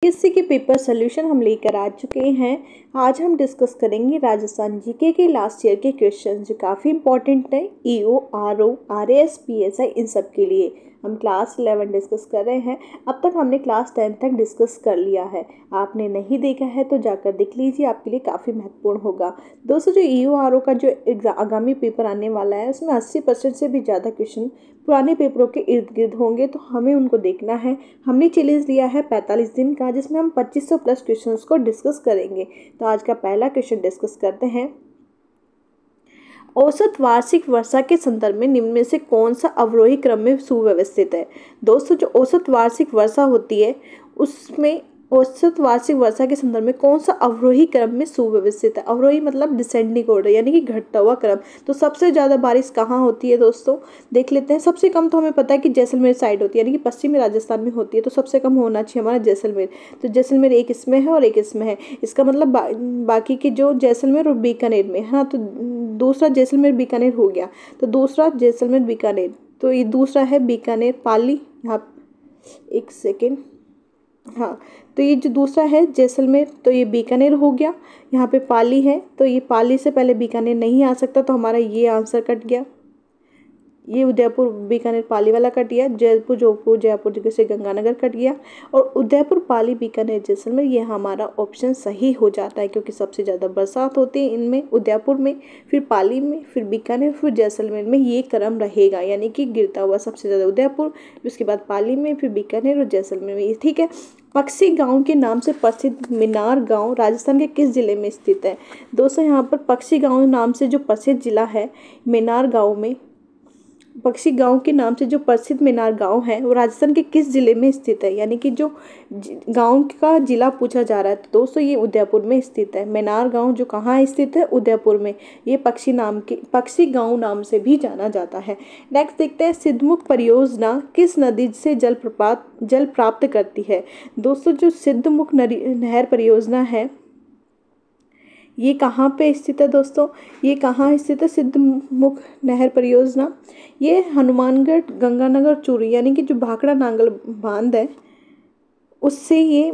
UPSC के paper solution हम लेकर आ चुके हैं। आज हम डिस्कस करेंगे राजस्थान जीके के लास्ट ईयर के क्वेश्चन जो काफ़ी इंपॉर्टेंट है। ईओ, आरओ, आरएएस, पीएसआई इन सब के लिए हम क्लास 11 डिस्कस कर रहे हैं। अब तक हमने क्लास 10 तक डिस्कस कर लिया है। आपने नहीं देखा है तो जाकर देख लीजिए, आपके लिए काफ़ी महत्वपूर्ण होगा। दोस्तों, जो ईओ आरओ का जो आगामी पेपर आने वाला है उसमें 80% से भी ज़्यादा क्वेश्चन पुराने पेपरों के इर्द गिर्द होंगे, तो हमें उनको देखना है। हमने चैलेंज लिया है 45 दिन का, जिसमें हम 2500 प्लस क्वेश्चंस को डिस्कस करेंगे। तो आज का पहला क्वेश्चन डिस्कस करते हैं। औसत वार्षिक वर्षा के संदर्भ में निम्न में से कौन सा अवरोही क्रम में सुव्यवस्थित है। दोस्तों, जो औसत वार्षिक वर्षा होती है उसमें औसत वार्षिक वर्षा के संदर्भ में कौन सा अवरोही क्रम में सुव्यवस्थित है। अवरोही मतलब डिसेंडिंग ऑर्डर, यानी कि घटता हुआ क्रम। तो सबसे ज़्यादा बारिश कहाँ होती है दोस्तों, देख लेते हैं। सबसे कम तो हमें पता है कि जैसलमेर साइड होती है, यानी कि पश्चिमी राजस्थान में होती है। तो सबसे कम होना चाहिए हमारा जैसलमेर। तो जैसलमेर एक इसमें है और एक इसमें है। इसका मतलब बाकी के जो जैसलमेर और बीकानेर में है ना, तो दूसरा जैसलमेर बीकानेर हो गया। तो दूसरा जैसलमेर बीकानेर, तो ये दूसरा है बीकानेर पाली। यहाँ एक सेकेंड, हाँ, तो ये जो दूसरा है जैसलमेर, तो ये बीकानेर हो गया। यहाँ पे पाली है, तो ये पाली से पहले बीकानेर नहीं आ सकता, तो हमारा ये आंसर कट गया। ये उदयपुर बीकानेर पाली वाला कट गया। जयपुर जोधपुर जयपुर जैसे गंगानगर कट गया। और उदयपुर पाली बीकानेर जैसलमेर ये हमारा ऑप्शन सही हो जाता है, क्योंकि सबसे ज़्यादा बरसात होती है इनमें, उदयपुर में, फिर पाली में, फिर बीकानेर, फिर जैसलमेर में ये क्रम रहेगा। यानी कि गिरता हुआ सबसे ज़्यादा उदयपुर, उसके बाद पाली में, फिर बीकानेर और जैसलमेर में। ठीक है। पक्षी गांव के नाम से प्रसिद्ध मिनार गांव राजस्थान के किस जिले में स्थित है। दोस्तों, यहाँ पर पक्षी गांव नाम से जो प्रसिद्ध जिला है मिनार गांव में, पक्षी गांव के नाम से जो प्रसिद्ध मिनार गांव है वो राजस्थान के किस जिले में स्थित है। यानी कि जो गांव का जिला पूछा जा रहा है, तो दोस्तों ये उदयपुर में स्थित है। मिनार गांव जो कहाँ स्थित है, उदयपुर में। ये पक्षी गांव नाम से भी जाना जाता है। नेक्स्ट देखते हैं, सिद्धमुख परियोजना किस नदी से जल प्राप्त करती है। दोस्तों, जो सिद्धमुख नहर परियोजना है ये कहाँ पे स्थित है। दोस्तों, ये कहाँ स्थित है सिद्धमुख नहर परियोजना। ये हनुमानगढ़, गंगानगर, चूरू, यानी कि जो भाखड़ा नांगल बांध है उससे ये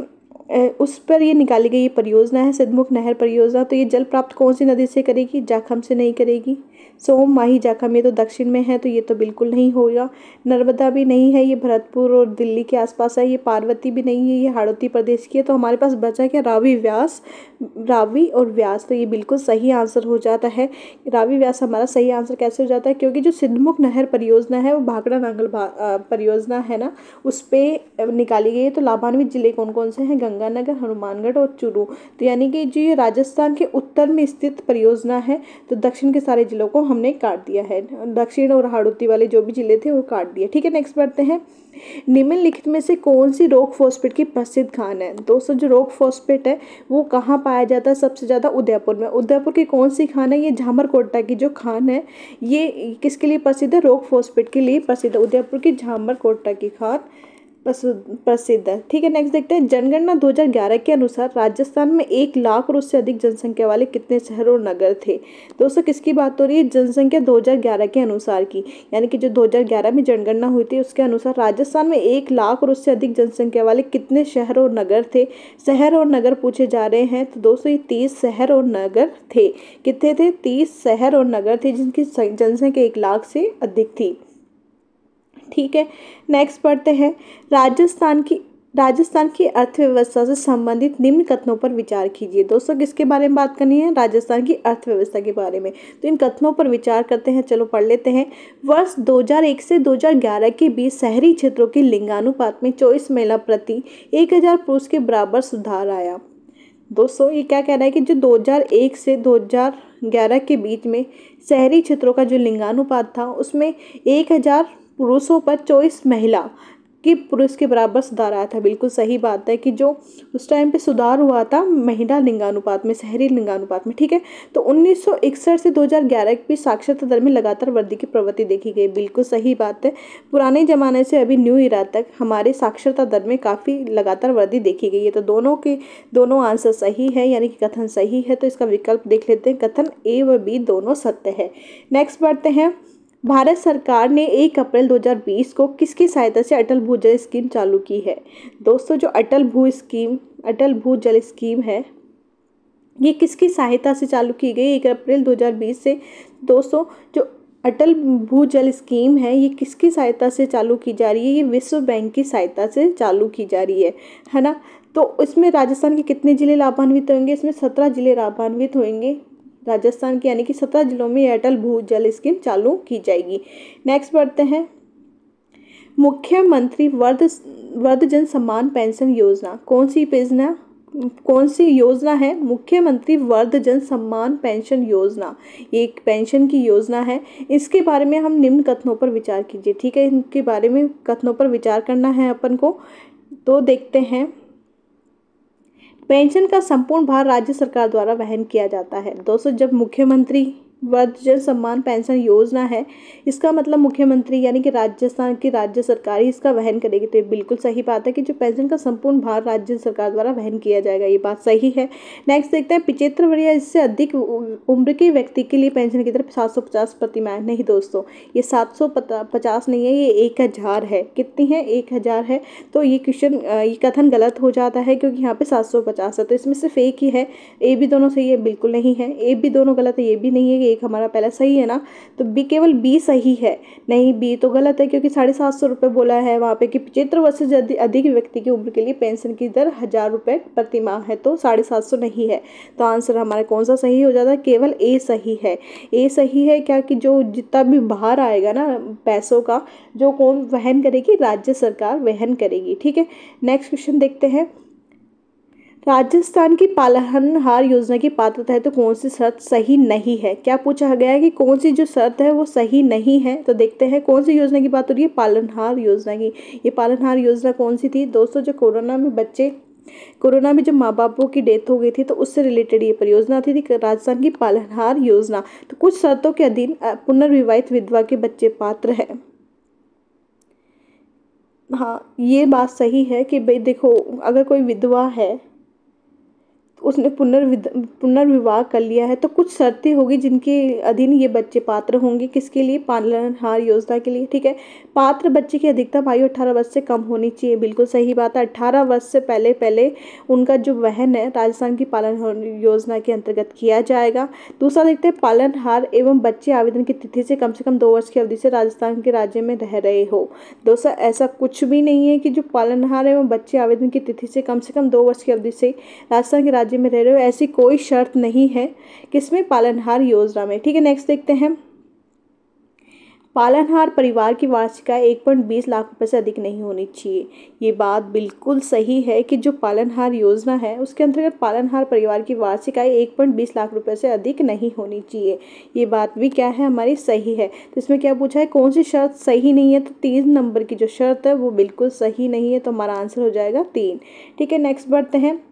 उस पर ये निकाली गई ये परियोजना है सिद्धमुख नहर परियोजना। तो ये जल प्राप्त कौन सी नदी से करेगी, जाखम से नहीं करेगी। सोम, माही, जाखम ये तो दक्षिण में है, तो ये तो बिल्कुल नहीं होगा। नर्मदा भी नहीं है, ये भरतपुर और दिल्ली के आसपास है। ये पार्वती भी नहीं है, ये हाड़ौती प्रदेश की है। तो हमारे पास बचा क्या, रावी और व्यास। तो ये बिल्कुल सही आंसर हो जाता है। रावी व्यास हमारा सही आंसर कैसे हो जाता है, क्योंकि जो सिद्धमुख नहर परियोजना है वो भाखड़ा नांगल परियोजना है ना, उस पर निकाली गई है। तो लाभान्वित जिले कौन कौन से हैं, गंगानगर, हनुमानगढ़ और चूरू। तो यानी कि जो ये राजस्थान के उत्तर में स्थित परियोजना है, तो दक्षिण के सारे जिलों को हमने काट दिया है। दक्षिण और हाड़ौती वाले जो भी जिले थे वो काट दिए। ठीक है, नेक्स्ट बढ़ते हैं। निम्नलिखित में से कौन सी रॉक फॉस्फेट की प्रसिद्ध खान है। दोस्तों, जो रॉक फॉस्फेट है वो कहाँ पाया जाता है, सबसे ज़्यादा उदयपुर में। उदयपुर की कौन सी खान है, ये झामरकोटा की जो खान है ये किसके लिए प्रसिद्ध है, रॉक फॉस्फेट के लिए प्रसिद्ध है। उदयपुर की झामरकोटा की खान प्रसिद्ध है। ठीक है, नेक्स्ट देखते हैं। जनगणना 2011 के अनुसार राजस्थान में 1 लाख और उससे अधिक जनसंख्या वाले कितने शहर और नगर थे। दोस्तों, किसकी बात हो रही है, जनसंख्या 2011 के अनुसार की, यानी कि जो 2011 में जनगणना हुई थी उसके अनुसार राजस्थान में 1 लाख और उससे अधिक जनसंख्या वाले कितने शहर और नगर थे। शहर और नगर पूछे जा रहे हैं, तो दोस्तों ये 30 शहर और नगर थे। कितने थे, 30 शहर और नगर थे जिनकी जनसंख्या 1 लाख से अधिक थी। ठीक है, नेक्स्ट पढ़ते हैं। राजस्थान की अर्थव्यवस्था से संबंधित निम्न कथनों पर विचार कीजिए। दोस्तों, किसके बारे में बात करनी है, राजस्थान की अर्थव्यवस्था के बारे में। तो इन कथनों पर विचार करते हैं, चलो पढ़ लेते हैं। वर्ष 2001 से 2011 के बीच शहरी क्षेत्रों के लिंगानुपात में 24 महिला प्रति 1000 पुरुष के बराबर सुधार आया। दोस्तों, ये क्या कह रहा है कि जो 2001 से 2011 के बीच में शहरी क्षेत्रों का जो लिंगानुपात था उसमें 1000 पुरुषों पर 24 महिला कि पुरुष के बराबर सुधार आया था। बिल्कुल सही बात है कि जो उस टाइम पे सुधार हुआ था महिला लिंगानुपात में, शहरी लिंगानुपात में। ठीक है, तो 1961 से 2011 के बीच साक्षरता दर में लगातार वृद्धि की प्रवृत्ति देखी गई। बिल्कुल सही बात है। पुराने जमाने से अभी न्यू ईरा तक हमारे साक्षरता दर में काफ़ी लगातार वृद्धि देखी गई है। तो दोनों आंसर सही है, यानी कि कथन सही है। तो इसका विकल्प देख लेते हैं, कथन ए व बी दोनों सत्य है। नेक्स्ट बढ़ते हैं। भारत सरकार ने 1 अप्रैल 2020 को किसकी सहायता से अटल भूजल स्कीम चालू की है? दोस्तों, जो अटल भूजल स्कीम है, ये किसकी सहायता से चालू की गई 1 अप्रैल 2020 से? दोस्तों, जो अटल भूजल स्कीम है, ये किसकी सहायता से चालू की जा रही है? ये विश्व बैंक की सहायता से चालू की जा रही है ना। तो इसमें राजस्थान के कितने जिले लाभान्वित होंगे? इसमें 17 जिले लाभान्वित होंगे राजस्थान के, यानी कि 17 जिलों में अटल भूजल स्कीम चालू की जाएगी। नेक्स्ट बढ़ते हैं, मुख्यमंत्री वृद्धजन सम्मान पेंशन योजना कौन सी योजना है? मुख्यमंत्री वृद्धजन सम्मान पेंशन योजना, ये एक पेंशन की योजना है। इसके बारे में हम निम्न कथनों पर विचार कीजिए। ठीक है, इनके बारे में कथनों पर विचार करना है अपन को। तो देखते हैं, पेंशन का संपूर्ण भार राज्य सरकार द्वारा वहन किया जाता है। दोस्तों, जब मुख्यमंत्री वृद्धजन सम्मान पेंशन योजना है, इसका मतलब मुख्यमंत्री यानी कि राजस्थान की राज्य सरकार ही इसका वहन करेगी। तो ये बिल्कुल सही बात है कि जो पेंशन का संपूर्ण भार राज्य सरकार द्वारा वहन किया जाएगा, ये बात सही है। नेक्स्ट देखते हैं, 75 वर्ष या इससे अधिक उम्र के व्यक्ति के लिए पेंशन की तरफ 750 प्रतिमाह। नहीं दोस्तों, ये 750 नहीं है, ये 1000 है। कितनी है? 1000 है। तो ये कथन गलत हो जाता है, क्योंकि यहाँ पे 750 है, तो इसमें सिर्फ एक ही है। ए बी दोनों सही है? बिल्कुल नहीं है। ए बी दोनों गलत है, ये भी नहीं है। एक हमारा पहला सही है ना, तो बी, केवल बी सही है। नहीं, बी तो गलत है, क्योंकि 750 रुपये बोला है वहाँ पे कि 75 वर्ष से अधिक व्यक्ति की उम्र के लिए पेंशन की दर 1000 रुपये प्रति माह है, तो 750 नहीं है। तो आंसर हमारा कौन सा सही हो जाता है? केवल ए सही है। ए सही है क्या कि जो जितना भी बाहर आएगा ना पैसों का, जो कौन वहन करेगी? राज्य सरकार वहन करेगी। ठीक है, नेक्स्ट क्वेश्चन देखते हैं, राजस्थान की पालनहार योजना की पात्रता है तो कौन सी शर्त सही नहीं है? क्या पूछा गया है कि कौन सी जो शर्त है वो सही नहीं है? तो देखते हैं कौन सी योजना की बात हो रही है, पालनहार योजना की। ये पालनहार योजना कौन सी थी? दोस्तों, जो कोरोना में जब माँ बापों की डेथ हो गई थी, तो उससे रिलेटेड ये परियोजना थी राजस्थान की पालनहार योजना। तो कुछ शर्तों के अधीन पुनर्विवाहित विधवा के बच्चे पात्र है। हाँ, ये बात सही है कि भाई देखो, अगर कोई विधवा है, उसने पुनर्विवाह कर लिया है, तो कुछ शर्तें होगी जिनके अधीन ये बच्चे पात्र होंगे। किसके लिए? पालनहार योजना के लिए। ठीक है, पात्र बच्चे की अधिकतम आयु 18 वर्ष से कम होनी चाहिए। बिल्कुल सही बात है, 18 वर्ष से पहले उनका जो वहन है राजस्थान की पालनहार योजना के अंतर्गत किया जाएगा। दूसरा देखते हैं, पालनहार एवं बच्चे आवेदन की तिथि से कम 2 वर्ष की अवधि से राजस्थान के राज्य में रह रहे हो। दोस्तों, ऐसा कुछ भी नहीं है कि जो पालनहार एवं बच्चे आवेदन की तिथि से कम 2 वर्ष की अवधि से राजस्थान के राज्य में रह रहे हो, ऐसी कोई शर्त नहीं है किसमें? पालनहार योजना में। ठीक है, नेक्स्ट देखते हैं, पालनहार परिवार की वार्षिक आय 1.20 लाख रुपए से अधिक नहीं होनी चाहिए। ये बात बिल्कुल सही है कि जो पालनहार योजना है उसके अंतर्गत पालनहार परिवार की वार्षिक आय 1.20 लाख रुपए से अधिक नहीं होनी चाहिए। ये बात भी क्या है? हमारी सही है। तो इसमें क्या पूछा है, कौन सी शर्त सही नहीं है? तो 3 नंबर की जो शर्त है वो बिल्कुल सही नहीं है, तो हमारा आंसर हो जाएगा 3। ठीक है, नेक्स्ट बढ़ते हैं,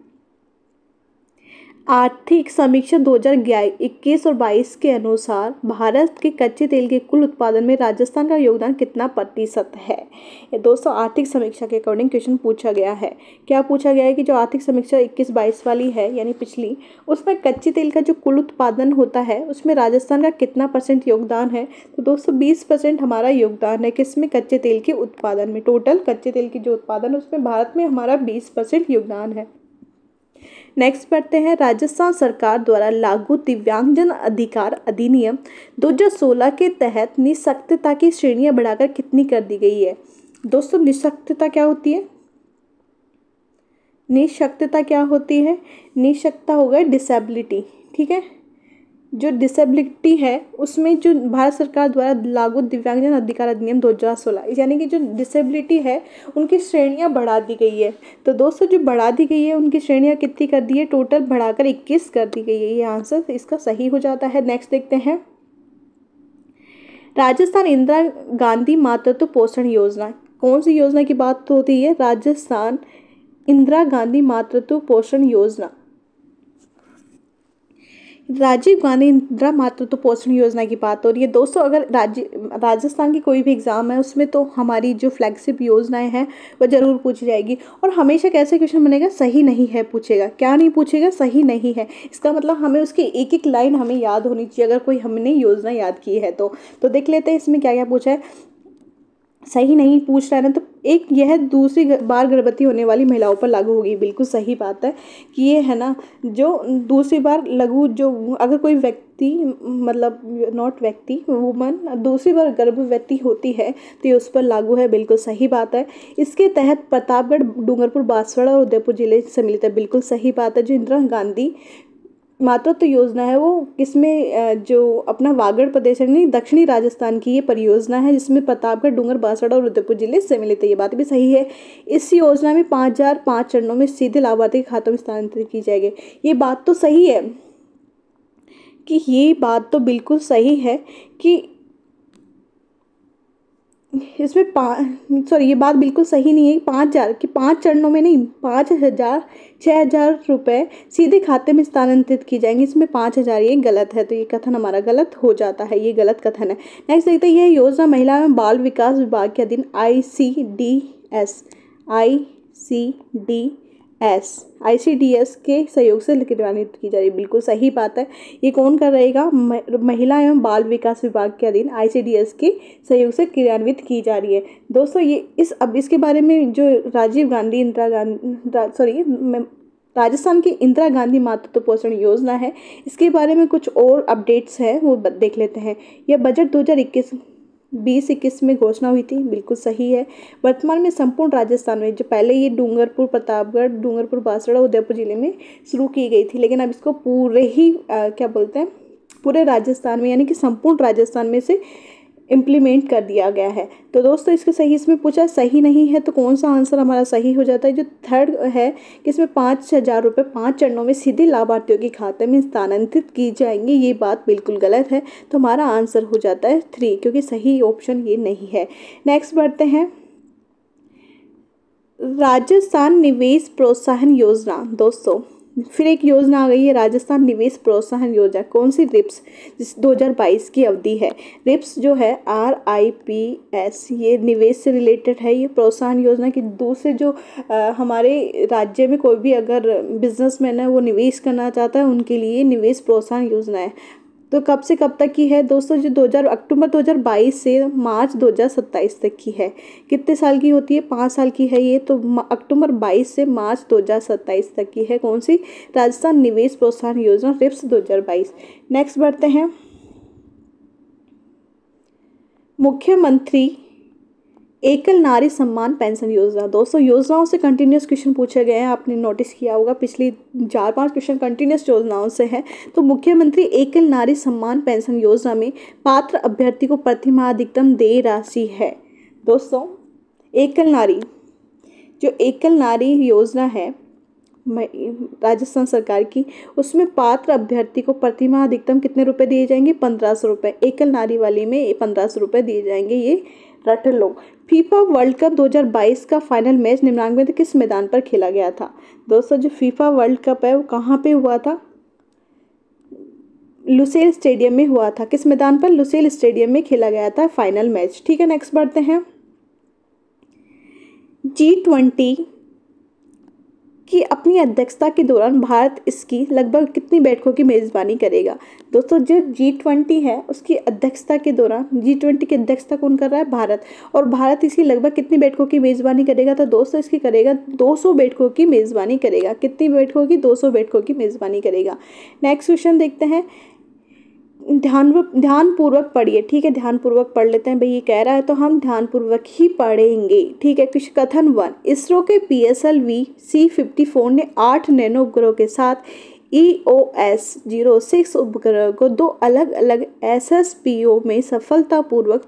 आर्थिक समीक्षा 2021 और 22 के अनुसार भारत के कच्चे तेल के कुल उत्पादन में राजस्थान का योगदान कितना प्रतिशत है? ये दोस्तों आर्थिक समीक्षा के अकॉर्डिंग क्वेश्चन पूछा गया है। क्या पूछा गया है कि जो आर्थिक समीक्षा 21-22 वाली है, यानी पिछली, उसमें कच्चे तेल का जो कुल उत्पादन होता है उसमें राजस्थान का कितना % योगदान है? तो दोस्तों 20% हमारा योगदान है। किसमें? कच्चे तेल के उत्पादन में। टोटल कच्चे तेल की जो उत्पादन है उसमें भारत में हमारा 20% योगदान है। नेक्स्ट पढ़ते हैं, राजस्थान सरकार द्वारा लागू दिव्यांगजन अधिकार अधिनियम 2016 के तहत निःशक्तता की श्रेणियां बढ़ाकर कितनी कर दी गई है? दोस्तों, निःशक्तता क्या होती है? निःशक्तता क्या होती है? निःशक्तता हो गया डिसेबिलिटी। ठीक है, जो डिसेबिलिटी है उसमें जो भारत सरकार द्वारा लागू दिव्यांगजन अधिकार अधिनियम 2016, यानी कि जो डिसेबिलिटी है उनकी श्रेणियां बढ़ा दी गई है। तो दोस्तों, जो बढ़ा दी गई है उनकी श्रेणियां कितनी कर दी है? टोटल बढ़ाकर 21 कर दी गई है। ये आंसर इसका सही हो जाता है। नेक्स्ट देखते हैं, राजस्थान इंदिरा गांधी मातृत्व पोषण योजना, कौन सी योजना की बात होती है? राजस्थान इंदिरा गांधी मातृत्व पोषण योजना। राजीव गांधी इंदिरा मातृत्व पोषण योजना की बात हो रही है दोस्तों। अगर राजस्थान की कोई भी एग्जाम है उसमें तो हमारी जो फ्लैगशिप योजनाएं हैं वो जरूर पूछी जाएगी। और हमेशा कैसे क्वेश्चन बनेगा, सही नहीं है पूछेगा। क्या नहीं पूछेगा, सही नहीं है। इसका मतलब हमें उसकी एक एक लाइन हमें याद होनी चाहिए अगर कोई हमने योजना याद की है तो देख लेते हैं इसमें क्या क्या पूछा है। सही नहीं पूछ रहा है ना, तो एक यह दूसरी बार गर्भवती होने वाली महिलाओं पर लागू होगी। बिल्कुल सही बात है कि ये है ना, जो दूसरी बार लघु, जो अगर कोई व्यक्ति मतलब नॉट व्यक्ति, वुमन दूसरी बार गर्भवती होती है तो ये उस पर लागू है। बिल्कुल सही बात है। इसके तहत प्रतापगढ़, डूंगरपुर, बांसवाड़ा और उदयपुर जिले सम्मिलित है। बिल्कुल सही बात है। जो इंदिरा गांधी मातृत्व योजना है वो किसमें, जो अपना वागड़ प्रदेश है, नहीं दक्षिणी राजस्थान की ये परियोजना है जिसमें प्रतापगढ़, डूंगर, बांसवाड़ा और उदयपुर जिले सम्मिलित है। ये बात भी सही है। इस योजना में 5,005 चरणों में सीधे लाभार्थी के खातों में स्थानांतरित की जाएगी। ये बात तो सही है कि ये बात तो बिल्कुल सही है कि इसमें सॉरी, ये बात बिल्कुल सही नहीं है। 5,000 कि 5 चरणों में नहीं, 5,000 6,000 रुपये सीधे खाते में स्थानांतरित की जाएंगे। इसमें 5,000 ये गलत है, तो ये कथन हमारा गलत हो जाता है। ये गलत कथन है। नेक्स्ट देखते हैं, यह योजना महिला एवं बाल विकास विभाग के अधीन ICDS के सहयोग से क्रियान्वित की जा रही है। बिल्कुल सही बात है। ये कौन कर रहेगा, महिला एवं बाल विकास विभाग के अधीन ICDS के सहयोग से क्रियान्वित की जा रही है दोस्तों। ये अब इसके बारे में जो राजस्थान की इंदिरा गांधी मातृत्व पोषण योजना है, इसके बारे में कुछ और अपडेट्स हैं वो देख लेते हैं। यह बजट 2021 में घोषणा हुई थी। बिल्कुल सही है। वर्तमान में संपूर्ण राजस्थान में, जो पहले ये डूंगरपुर, प्रतापगढ़, डूंगरपुर, बांसवाड़ा, उदयपुर जिले में शुरू की गई थी, लेकिन अब इसको पूरे ही क्या बोलते हैं, पूरे राजस्थान में यानी कि संपूर्ण राजस्थान में से इम्प्लीमेंट कर दिया गया है। तो दोस्तों इसके सही, इसमें पूछा सही नहीं है तो कौन सा आंसर हमारा सही हो जाता है। जो थर्ड है कि इसमें 5,000 रुपये 5 चरणों में सीधे लाभार्थियों के खाते में स्थानांतरित की जाएंगी, ये बात बिल्कुल गलत है। तो हमारा आंसर हो जाता है 3, क्योंकि सही ऑप्शन ये नहीं है। नेक्स्ट बढ़ते हैं, राजस्थान निवेश प्रोत्साहन योजना। दोस्तों फिर एक योजना आ गई है, राजस्थान निवेश प्रोत्साहन योजना। कौन सी, रिप्स, जिस 2022 की अवधि है। रिप्स जो है RIPS, ये निवेश से रिलेटेड है। ये प्रोत्साहन योजना की दूसरे जो हमारे राज्य में कोई भी अगर बिजनेसमैन है वो निवेश करना चाहता है उनके लिए निवेश प्रोत्साहन योजना है। तो कब से कब तक की है दोस्तों, जो अक्टूबर 2022 से मार्च 2027 तक की है। कितने साल की होती है, 5 साल की है ये। तो अक्टूबर 22 से मार्च 2027 तक की है। कौन सी, राजस्थान निवेश प्रोत्साहन योजना, रिप्स 2022। नेक्स्ट बढ़ते हैं, मुख्यमंत्री एकल नारी सम्मान पेंशन योजना। दोस्तों योजनाओं से कंटिन्यूस क्वेश्चन पूछे गए हैं, आपने नोटिस किया होगा, पिछली 4-5 क्वेश्चन कंटिन्यूस योजनाओं से हैं। तो मुख्यमंत्री एकल नारी सम्मान पेंशन योजना में पात्र अभ्यर्थी को प्रतिमाह अधिकतम देय राशि है। दोस्तों एकल नारी, जो एकल नारी योजना है राजस्थान सरकार की, उसमें पात्र अभ्यर्थी को प्रतिमाह अधिकतम कितने रुपए दिए जाएंगे, 1,500 रुपये। एकल नारी वाली में 1,500 रुपये दिए जाएंगे, ये रट लो। फीफा वर्ल्ड कप 2022 का फाइनल मैच निम्नांक में किस मैदान पर खेला गया था। दोस्तों जो फीफा वर्ल्ड कप है वो कहाँ पे हुआ था, लुसेल स्टेडियम में हुआ था। किस मैदान पर, लुसेल स्टेडियम में खेला गया था फाइनल मैच। ठीक है, नेक्स्ट बढ़ते हैं, G20 की अपनी अध्यक्षता के दौरान भारत इसकी लगभग कितनी बैठकों की मेज़बानी करेगा। दोस्तों जो G20 है उसकी अध्यक्षता के दौरान, G20 की अध्यक्षता कौन कर रहा है, भारत। और भारत इसकी लगभग कितनी बैठकों की मेज़बानी करेगा, तो दोस्तों इसकी करेगा 200 बैठकों की मेज़बानी करेगा। कितनी बैठकों की, 200 बैठकों की मेज़बानी करेगा। नेक्स्ट क्वेश्चन देखते हैं, ध्यानपूर्वक पढ़िए। ठीक है, ध्यानपूर्वक पढ़ लेते हैं भाई, ये कह रहा है तो हम ध्यानपूर्वक ही पढ़ेंगे। ठीक है, कथन 1, इसरो के PSLV C54 ने 8 नैनो उपग्रहों के साथ EOS 06 उपग्रह को 2 अलग अलग SSPO में सफलतापूर्वक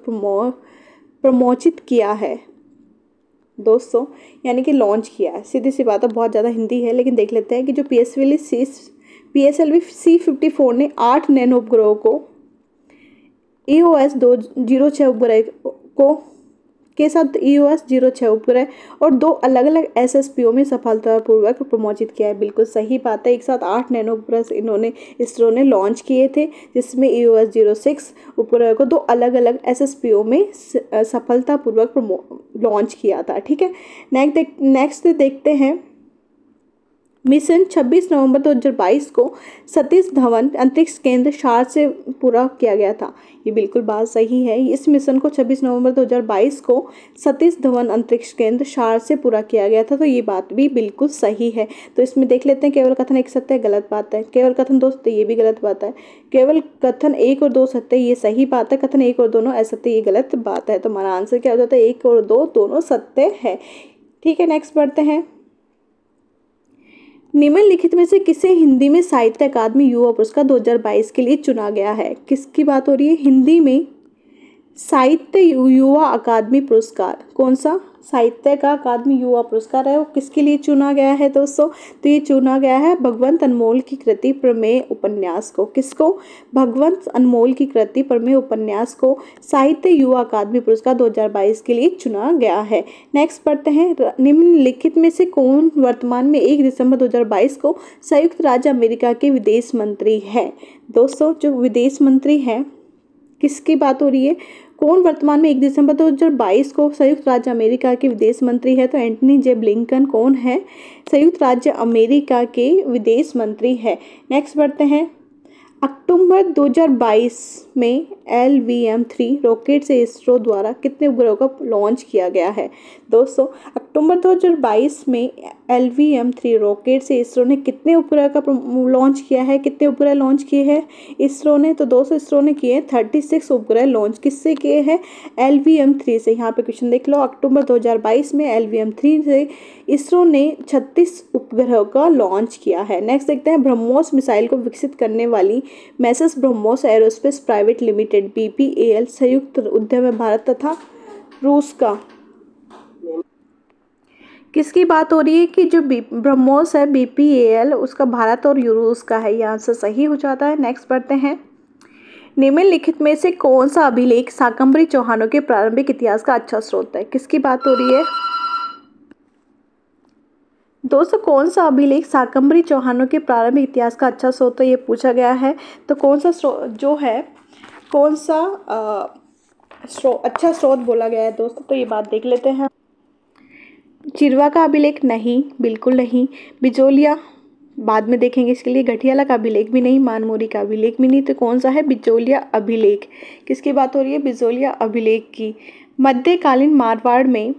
प्रमोचित किया है। दोस्तों यानी कि लॉन्च किया है, सीधी सी बात है, बहुत ज़्यादा हिंदी है लेकिन देख लेते हैं कि जो PSLV C54 ने 8 नैनो उपग्रहों को EOS 206 उपग्रह को के साथ EOS 06 उपग्रह और 2 अलग अलग SSPO में सफलतापूर्वक प्रमोचित किया है। बिल्कुल सही बात है। एक साथ 8 नैनो उपग्रह इसरो ने लॉन्च किए थे, जिसमें EOS 06 उपग्रह को 2 अलग अलग SSPO में सफलतापूर्वक लॉन्च किया था। ठीक है, नेक्स्ट देखते हैं। मिशन 26 नवंबर 2022 को सतीश धवन अंतरिक्ष केंद्र शार से पूरा किया गया था। ये बिल्कुल बात सही है। इस मिशन को 26 नवंबर 2022 को सतीश धवन अंतरिक्ष केंद्र शार से पूरा किया गया था, तो ये बात भी बिल्कुल सही है। तो इसमें देख लेते हैं, केवल कथन 1 सत्य है, गलत बात है। केवल कथन 2 सत्य, ये भी गलत बात है। केवल कथन 1 और 2 सत्य, ये सही बात है। कथन 1 और दोनों असत्य, ये गलत बात है। तो हमारा आंसर क्या हो जाता है? 1 और 2 दोनों सत्य है। ठीक है, नेक्स्ट बढ़ते हैं। निम्नलिखित में से किसे हिंदी में साहित्य अकादमी युवा पुरस्कार 2022 के लिए चुना गया है? किसकी बात हो रही है? हिंदी में साहित्य युवा अकादमी पुरस्कार, कौन सा साहित्य का अकादमी युवा पुरस्कार है, वो किसके लिए चुना गया है दोस्तों? तो ये चुना गया है भगवंत अनमोल की कृति प्रमेय उपन्यास को। किसको? भगवंत अनमोल की कृति प्रमेय उपन्यास को साहित्य युवा अकादमी पुरस्कार 2022 के लिए चुना गया है। नेक्स्ट पढ़ते हैं। निम्नलिखित में से कौन वर्तमान में 1 दिसंबर 2022 को संयुक्त राज्य अमेरिका के विदेश मंत्री है? दोस्तों, जो विदेश मंत्री है, किसकी बात हो रही है? कौन वर्तमान में 1 दिसंबर 2022 को संयुक्त राज्य अमेरिका के विदेश मंत्री है? तो एंटनी जे ब्लिंकन कौन है? संयुक्त राज्य अमेरिका के विदेश मंत्री है। नेक्स्ट बढ़ते हैं। अक्टूबर 2022 में LVM-3 रॉकेट से इसरो द्वारा कितने उपग्रहों का लॉन्च किया गया है? दोस्तों, अक्टूबर 2022 में LVM-3 रॉकेट से इसरो ने कितने उपग्रह का लॉन्च किया है? कितने उपग्रह लॉन्च किए हैं इसरो ने? तो दोस्तों, इसरो ने किए 36 उपग्रह लॉन्च। किससे किए हैं? LVM-3 से। यहाँ पे क्वेश्चन देख लो। अक्टूबर 2022 में LVM-3 से इसरो ने 36 उपग्रहों का लॉन्च किया है। नेक्स्ट देखते हैं। ब्रह्मोस मिसाइल को विकसित करने वाली Messrs BrahMos aerospace private limited BPAL संयुक्त उद्यम है भारत तथा रूस का। किसकी बात हो रही है? कि जो ब्रह्मोस है BPAL, उसका भारत और रूस का है। यहाँ से सही हो जाता है। नेक्स्ट पढ़ते हैं। निम्नलिखित में से कौन सा अभिलेख शाकंभरी चौहानों के प्रारंभिक इतिहास का अच्छा स्रोत है? किसकी बात हो रही है दोस्तों? कौन सा अभिलेख शाकंभरी चौहानों के प्रारंभिक इतिहास का अच्छा स्रोत है, ये पूछा गया है। तो कौन सा जो है, कौन सा अच्छा स्रोत बोला गया है दोस्तों? तो ये बात देख लेते हैं। चिरवा का अभिलेख नहीं, बिल्कुल नहीं। बिजोलिया बाद में देखेंगे इसके लिए। गठियाला का अभिलेख भी नहीं, मानमोरी का अभिलेख भी नहीं। तो कौन सा है? बिजोलिया अभिलेख। किसकी बात हो रही है? बिजोलिया अभिलेख की। मध्यकालीन मारवाड़ में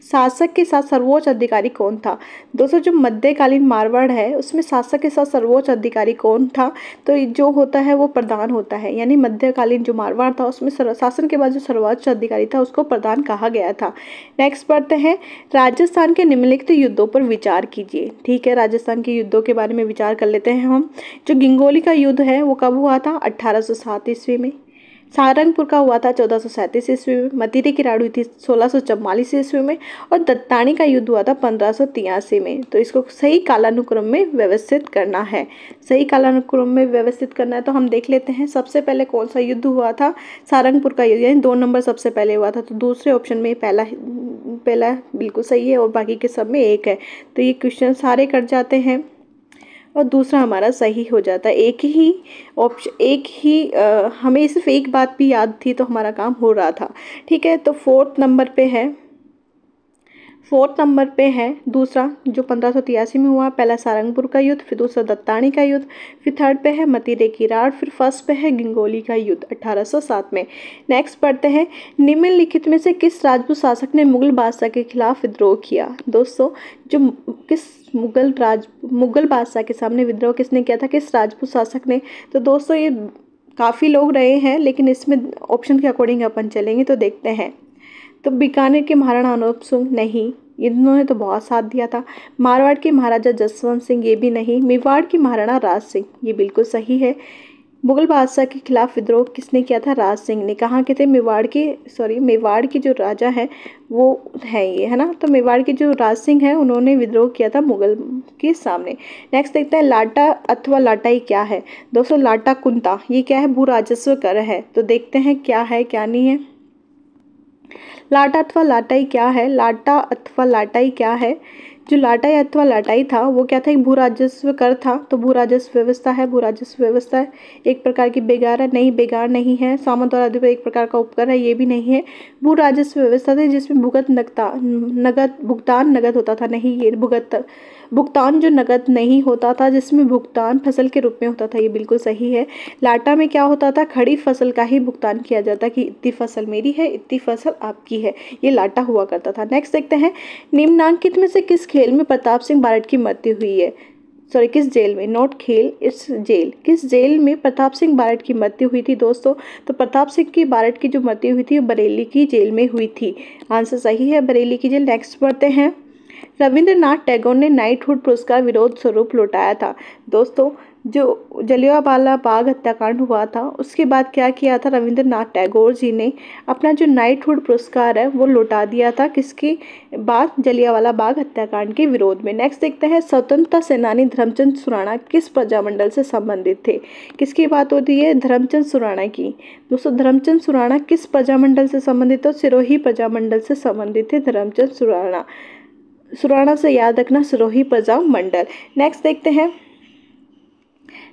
शासक के साथ सर्वोच्च अधिकारी कौन था? दोस्तों, जो मध्यकालीन मारवाड़ है उसमें शासक के साथ सर्वोच्च अधिकारी कौन था? तो जो होता है वो प्रधान होता है। यानी मध्यकालीन जो मारवाड़ था उसमें शासन के बाद जो सर्वोच्च अधिकारी था उसको प्रधान कहा गया था। नेक्स्ट पढ़ते हैं। राजस्थान के निम्नलिखित युद्धों पर विचार कीजिए। ठीक है, राजस्थान के युद्धों के बारे में विचार कर लेते हैं हम। जो गिंगोली का युद्ध है वो कब हुआ था? 1807 ईस्वी में। सारंगपुर का हुआ था 1437 ईस्वी में। मतीरे की राड़ हुई थी 1644 ईस्वी में। और दत्तानी का युद्ध हुआ था 1583 में। तो इसको सही कालानुक्रम में व्यवस्थित करना है। सही कालानुक्रम में व्यवस्थित करना है तो हम देख लेते हैं। सबसे पहले कौन सा युद्ध हुआ था? सारंगपुर का युद्ध, यानी 2 नंबर सबसे पहले हुआ था। तो दूसरे ऑप्शन में पहला बिल्कुल सही है और बाकी के सब में 1 है। तो ये क्वेश्चन सारे कट जाते हैं और दूसरा हमारा सही हो जाता है। हमें सिर्फ एक बात भी याद थी तो हमारा काम हो रहा था। ठीक है, तो 4th नंबर पे है दूसरा, जो 1583 में हुआ। पहला सारंगपुर का युद्ध, फिर दूसरा दत्तानी का युद्ध, फिर 3rd पे है मतीरे की राड़, फिर 1st पे है गिंगोली का युद्ध 1807 में। नेक्स्ट पढ़ते हैं। निम्नलिखित में से किस राजपूत शासक ने मुगल बादशाह के खिलाफ विद्रोह किया? दोस्तों, जो किस मुगल बादशाह के सामने विद्रोह किसने किया था? किस राजपूत शासक ने? तो दोस्तों, ये काफ़ी लोग रहे हैं, लेकिन इसमें ऑप्शन के अकॉर्डिंग अपन चलेंगे तो देखते हैं। तो बीकानेर के महाराणा अनूप सिंह नहीं, इन्होंने तो बहुत साथ दिया था। मारवाड़ के महाराजा जसवंत सिंह, ये भी नहीं। मेवाड़ के महाराणा राज सिंह, ये बिल्कुल सही है। मुगल बादशाह के खिलाफ विद्रोह किसने किया था? राज सिंह ने। कहाँ के थे? मेवाड़ की जो राजा है वो है ये, है ना। तो मेवाड़ के जो राज सिंह है उन्होंने विद्रोह किया था मुगल के सामने। नेक्स्ट देखते हैं। लाटा अथवा लाटाई क्या है? दोस्तों, लाटा कुंता ये क्या है? भू राजस्व कर है। तो देखते हैं क्या है क्या नहीं है। लाटा अथवा लाटाई क्या है? लाटा अथवा लाटाई क्या है? जो लाटाई अथवा लाटाई था वो क्या था? एक भू राजस्व कर था। तो भू राजस्व व्यवस्था है, भू राजस्व व्यवस्था है। एक प्रकार की बेगार है? नहीं, बेगार नहीं है। सामंत और अधिपति एक प्रकार का उपकर है? ये भी नहीं है। भू राजस्व व्यवस्था थी जिसमें भुगत नगद भुगतान नगद होता था? नहीं, ये भुगतान जो नगद नहीं होता था, जिसमें भुगतान फसल के रूप में होता था, ये बिल्कुल सही है। लाटा में क्या होता था? खड़ी फसल का ही भुगतान किया जाता कि इतनी फसल मेरी है, इतनी फसल आपकी है, ये लाटा हुआ करता था। नेक्स्ट देखते हैं, निम्नांकित में से किस खेल में प्रताप सिंह बारट की मृत्यु हुई है? सॉरी, किस जेल में? नॉट खेल, इट्स जेल। किस जेल में प्रताप सिंह बारट की मृत्यु हुई थी दोस्तों? तो प्रताप सिंह की बारट की जो मृत्यु हुई थी वो बरेली की जेल में हुई थी। आंसर सही है, बरेली की जेल। नेक्स्ट पढ़ते हैं, रविंद्रनाथ टैगोर ने नाइटहुड पुरस्कार विरोध स्वरूप लौटाया था? दोस्तों, जो जलियांवाला बाग हत्याकांड हुआ था उसके बाद क्या किया था रविंद्रनाथ टैगोर जी ने? अपना जो नाइटहुड पुरस्कार है वो लौटा दिया था। किसके बाद? जलियांवाला बाग हत्याकांड के विरोध में। नेक्स्ट देखते हैं, स्वतंत्रता सेनानी धर्मचंद सुराणा किस प्रजामंडल से संबंधित थे? किसकी बात होती है? धर्मचंद सुराणा की। दोस्तों, धर्मचंद सुराणा किस प्रजामंडल से संबंधित? तो सिरोही प्रजामंडल से संबंधित थे धर्मचंद सुराणा। सुराणा से याद रखना, सिरोही प्रजामंडल। नेक्स्ट देखते हैं,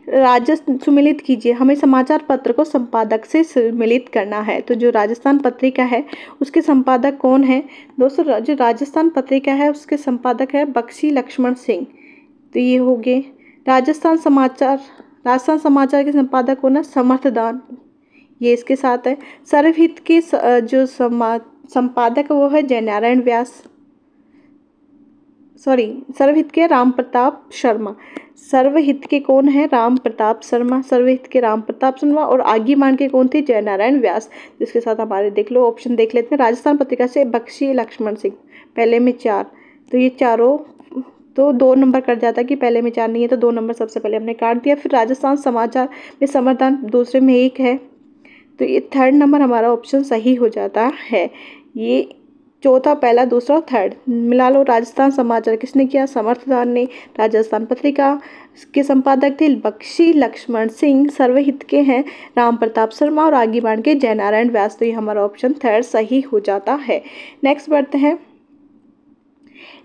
राजस्थान सुमिलित कीजिए। हमें समाचार पत्र को संपादक से सुमिलित करना है। तो जो राजस्थान पत्रिका है उसके संपादक कौन है? दोस्तों, जो राजस्थान पत्रिका है उसके संपादक है बख्शी लक्ष्मण सिंह। तो ये हो गए राजस्थान समाचार। राजस्थान समाचार के संपादक कौन है? समर्थदान, ये इसके साथ है। सर्वहित के जो संपादक वो है जयनारायण व्यास। सॉरी, सर्वहित के राम प्रताप शर्मा। सर्वहित के कौन है? राम प्रताप शर्मा। सर्वहित के राम प्रताप शर्मा। और आगे मान के कौन थे? जयनारायण व्यास। जिसके साथ हमारे देख लो ऑप्शन देख लेते हैं। राजस्थान पत्रिका से बख्शी लक्ष्मण सिंह, पहले में 4, तो ये चारों तो 2 नंबर कट जाता है कि पहले में 4 नहीं है, तो 2 नंबर सबसे पहले हमने काट दिया। फिर राजस्थान समाचार में समर्थन दूसरे में 1 है, तो ये 3rd नंबर हमारा ऑप्शन सही हो जाता है। ये चौथा, पहला, दूसरा, 3rd मिला लो। राजस्थान समाचार किसने किया? समर्थदान ने। राजस्थान पत्रिका के संपादक थे बख्शी लक्ष्मण सिंह। सर्वहित के हैं राम प्रताप शर्मा और आगे बाण के जयनारायण व्यास। तो ये हमारा ऑप्शन 3rd सही हो जाता है। नेक्स्ट बढ़ते हैं,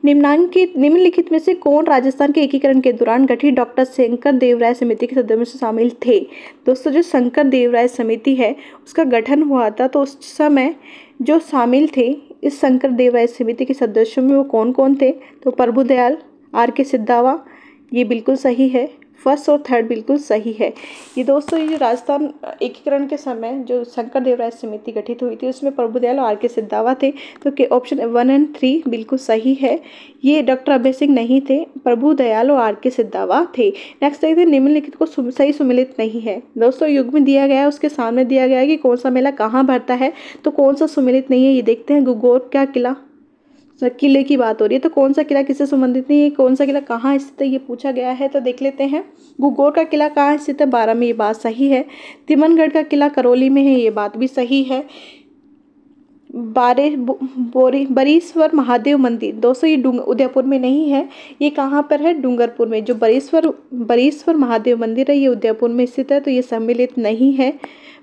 निम्नलिखित में से कौन राजस्थान के एकीकरण के दौरान गठित डॉक्टर शंकर देवराय समिति के सदस्यों में से शामिल थे? दोस्तों, जो शंकर देवराय समिति है उसका गठन हुआ था, तो उस समय जो शामिल थे इस शंकर देवराय समिति के सदस्यों में वो कौन कौन थे? तो प्रभुदयाल, R.K. सिद्धावा, ये बिल्कुल सही है। 1st और 3rd बिल्कुल सही है। ये दोस्तों, ये जो राजस्थान एकीकरण के समय जो शंकर देवराय समिति गठित हुई थी उसमें प्रभुदयाल और R.K. सिद्धावा थे। तो ऑप्शन 1 और 3 बिल्कुल सही है। ये डॉक्टर अभय सिंह नहीं थे, प्रभुदयाल और R.K. सिद्धावा थे। नेक्स्ट देखते हैं, निम्नलिखित को सही सुमिलित नहीं है। दोस्तों, युग में दिया गया है, उसके सामने दिया गया है कि कौन सा मेला कहाँ भरता है, तो कौन सा सुमिलित नहीं है ये देखते हैं। गुगोर क्या किला, किले की बात हो रही है, तो कौन सा किला किससे संबंधित नहीं है? कौन सा किला कहाँ स्थित है ये पूछा गया है, तो देख लेते हैं। गुगोर का किला कहाँ स्थित है? 12 में, ये बात सही है। तिमनगढ़ का किला करौली में है, ये बात भी सही है। बरीश्वर महादेव मंदिर, दोस्तों ये उदयपुर में नहीं है, ये कहाँ पर है? डूंगरपुर में। जो बरीश्वर महादेव मंदिर है ये उदयपुर में स्थित है, तो ये सम्मिलित नहीं है।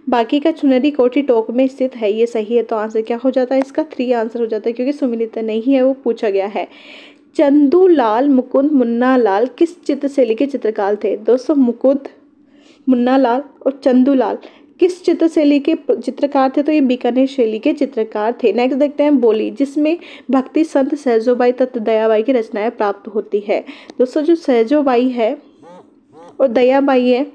बाकी का चुनरी कोठी टोंक में स्थित है, ये सही है। तो आंसर क्या हो जाता है इसका? 3 आंसर हो जाता है, क्योंकि सुमिलित नहीं है, वो पूछा गया है। चंदूलाल मुकुंद मुन्नालाल किस चित्रशैली के चित्रकार थे? दोस्तों, मुकुंद, मुन्नालाल और चंदूलाल किस चित्रशैली के चित्रकार थे? तो ये बीकानेर शैली के चित्रकार थे। नेक्स्ट देखते हैं, बोली, जिसमें भक्ति संत सहजोबाई तथा दयाबाई की रचनाएं प्राप्त होती है। दोस्तों, जो सहजोबाई है और दयाबाई है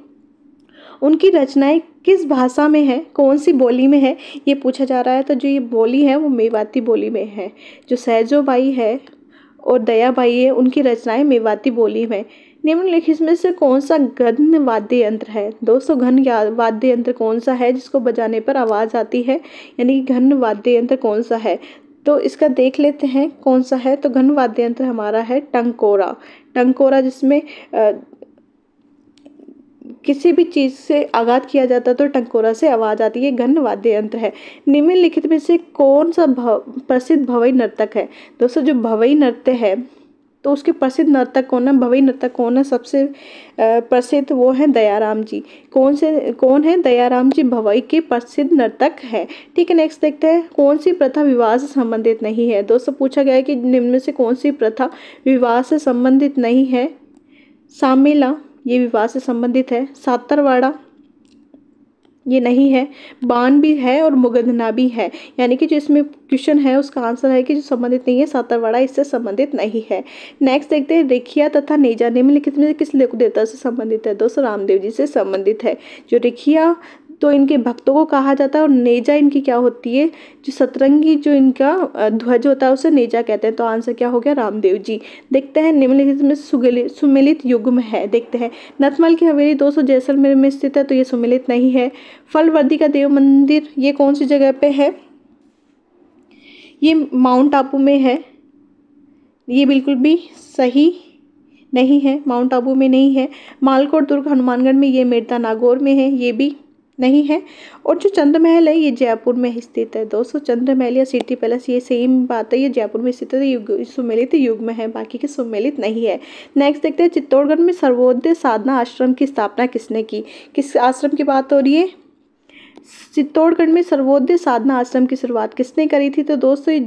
उनकी रचनाएं किस भाषा में है, कौन सी बोली में है, ये पूछा जा रहा है। तो जो ये बोली है वो मेवाती बोली में है। जो सहजोबाई है और दयाबाई है उनकी रचनाएं मेवाती बोली में। निम्नलिखित में से कौन सा घन वाद्य यंत्र है? दोस्तों, घन वाद्य यंत्र कौन सा है जिसको बजाने पर आवाज़ आती है, यानी घन वाद्य यंत्र कौन सा है? तो इसका देख लेते हैं कौन सा है। तो घन वाद्य यंत्र हमारा है टंकोरा। टंकोरा, जिसमें किसी भी चीज़ से आघात किया जाता है तो टंकोरा से आवाज़ आती है, घन वाद्य यंत्र है। निम्नलिखित में से कौन सा प्रसिद्ध भवई नर्तक है? दोस्तों, जो भवई नृत्य है तो उसके प्रसिद्ध नर्तक कौन है, भवई नर्तक कौन है सबसे प्रसिद्ध, वो है दयाराम जी। कौन है, दयाराम जी भवई के प्रसिद्ध नर्तक है। ठीक है, नेक्स्ट देखते हैं, कौन सी प्रथा विवाह से संबंधित नहीं है। दोस्तों पूछा गया है कि निम्न में से कौन सी प्रथा विवाह से संबंधित नहीं है। सामेला ये विवाह से संबंधित है। सातरवाड़ा ये नहीं है। बान भी है और मुगदना भी है, यानी कि जो इसमें क्वेश्चन है उसका आंसर है कि जो संबंधित नहीं है, सातरवाड़ा इससे संबंधित नहीं है। नेक्स्ट देखते हैं, रेखिया तथा नेजा निम्नलिखित में से किस लोक देवता से संबंधित है। दोस्तों रामदेव जी से संबंधित है। जो रेखिया तो इनके भक्तों को कहा जाता है और नेजा इनकी क्या होती है, जो सतरंगी जो इनका ध्वज होता है उसे नेजा कहते हैं। तो आंसर क्या हो गया, रामदेव जी। देखते हैं निम्नलिखित में सुमेलित युग्म है। देखते हैं, नथमल की हवेली दोस्तों जैसलमेर में स्थित है, तो ये सुमेलित नहीं है। फलवर्दी का देव मंदिर ये कौन सी जगह पे है, ये माउंट आबू में है। ये बिल्कुल भी सही नहीं है, माउंट आबू में नहीं है। मालकोट दुर्ग हनुमानगढ़ में, ये मेड़ता नागौर में है, ये भी नहीं है। और जो चंद्र महल है ये जयपुर में स्थित है। दोस्तों चंद्र महल या सिटी पैलेस ये सेम बात है, ये जयपुर में स्थित है, सुमेलित युग में है, बाकी के सुमेलित नहीं है। नेक्स्ट देखते हैं, चित्तौड़गढ़ में सर्वोदय साधना आश्रम की स्थापना किसने की। किस आश्रम की बात हो रही है, चित्तौड़गढ़ में सर्वोदय साधना आश्रम की शुरुआत किसने करी थी। तो दोस्तों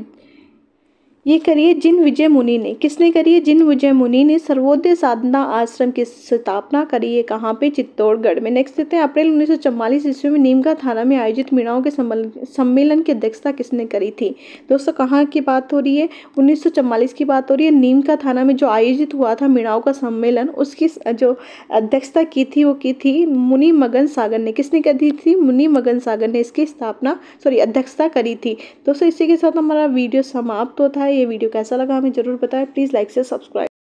ये करिए जिन विजय मुनि ने। किसने करी है, जिन विजय मुनि ने सर्वोदय साधना आश्रम की स्थापना करी है। कहाँ पे, चित्तौड़गढ़ में। नेक्स्ट देखते हैं, अप्रैल 1944 ईस्वी में नीमका थाना में आयोजित मीणाओं के सम्मेलन की अध्यक्षता किसने करी थी। दोस्तों कहाँ की बात हो रही है, 1944 की बात हो रही है। नीमका थाना में जो आयोजित हुआ था मीणाओं का सम्मेलन, उसकी जो अध्यक्षता की थी वो की थी मुनि मगन सागर ने। किसने करी थी, मुनि मगन सागर ने इसकी अध्यक्षता करी थी। दोस्तों इसी के साथ हमारा वीडियो समाप्त होता है। ये वीडियो कैसा लगा हमें जरूर बताएं। प्लीज़ लाइक से सब्सक्राइब।